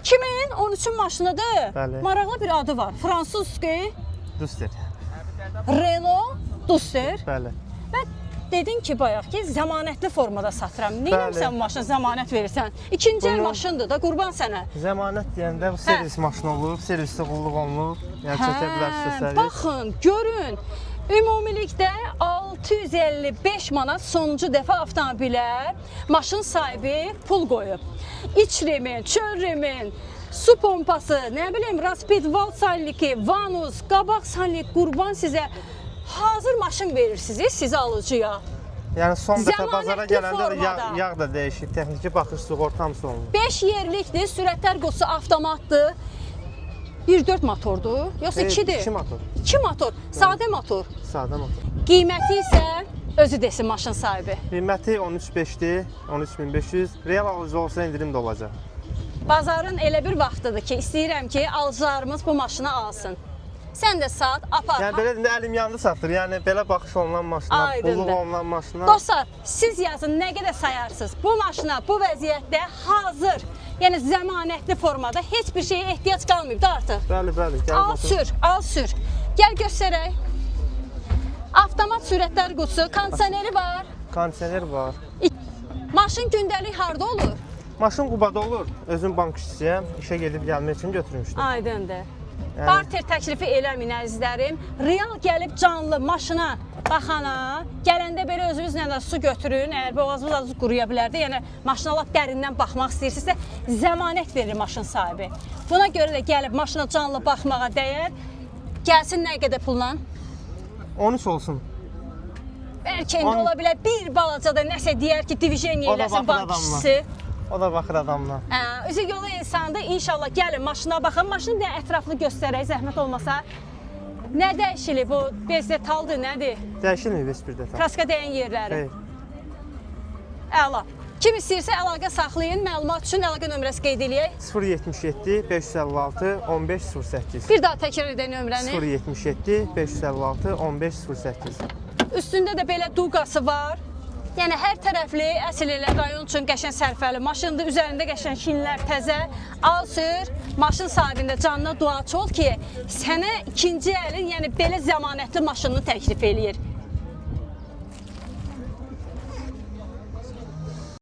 2013-cü maşınıdır. Bəli. Maraqlı bir adı var. Fransuzski Duster. Renault Duster. Bəli. Və dedin ki, bayaq ki, zəmanətli formada satıram. Bəli. Neyləmsən bu maşına zəmanət verirsən? İkinci el maşındır da, qurban sənə. Zəmanət deyəndə bu servis maşını olur, servisdə qulluq olunur. Yəni çəkə bilərsiniz servis. Baxın, görün. Ümumilikdə 655 manat sonuncu dəfə avtomobilə maşın sahibi pul qoyub. İç remin, çöl remin, su pompası, nə bilim, raspid val salniki, vanus, qabaq salnik, qurban sizə hazır maşın verirsiniz siz alıcıya. Yəni son dəfə bazara Zəmanətli gələndə formada. yağ da dəyişir, texniki baxış sığorta hamısı olunur. 5 yerlikdir, sürətlər qutusu avtomatdır. 1.4 motordur, yoxsa 2-dir? 2 motor. 2 motor, sadə motor. Sadə motor. Qiyməti isə özü desin maşın sahibi. Qiyməti 13.5-dir, 13.500. Real alıcı olsa indirim də olacaq. Bazarın elə bir vaxtıdır ki, istəyirəm ki, alıcılarımız bu maşını alsın. Sən də sat, apar. Yəni belə indi əlim yandı satır. Yəni belə baxış olunan maşına, Aydındır. qulluq olunan maşına. Dostlar, siz yazın nə qədər sayarsınız. Bu maşına bu vəziyyətdə hazır, yəni zəmanətli formada heç bir şeyə ehtiyac qalmayıb da artıq. Bəli, bəli. Gəl Al baxın. sür, al sür. Gəl göstərək. Avtomat sürətlər qutusu, kondisioneri var. Kondisioner var. Maşın gündəlik harda olur? Maşın Qubada olur. Özüm bank işçisiyəm. İşə gedib gəlmək üçün götürmüşdüm. Aydındır. Barter təklifi eləmin əzizlərim. Real gəlib canlı maşına baxana, gələndə belə özünüzlə də su götürün. Əgər boğazınız azı quruya bilərdi, yəni maşına lap dərindən baxmaq istəyirsinizsə, zəmanət verir maşın sahibi. Buna görə də gəlib maşına canlı baxmağa dəyər. Gəlsin nə qədər pulla? 13 olsun. Bəlkə indi ola bilər bir balaca da nəsə deyər ki, divizyon O da eləsin baxır bank adamla. işçisi. O da baxır adamla. Üzü yolu insandır. İnşallah gəlin maşına baxın. Maşını da ətraflı göstərək, zəhmət olmasa. Nə dəyişili bu? Bezdə taldır, nədir? Dəyişilməyib heç bir dəfə. Kraska dəyən yerləri. Xeyr. Əla. Kim istəyirsə əlaqə saxlayın. Məlumat üçün əlaqə nömrəsi qeyd eləyək. 077 556 1508. Bir daha təkrar edək nömrəni. 077 556 1508. Üstündə də belə duqası var. Yəni hər tərəfli əsl elə rayon üçün qəşəng sərfəli maşındır. Üzərində qəşəng şinlər təzə. Al sür, maşın sahibində canına duaçı ol ki, sənə ikinci əlin, yəni belə zəmanətli maşınını təklif eləyir.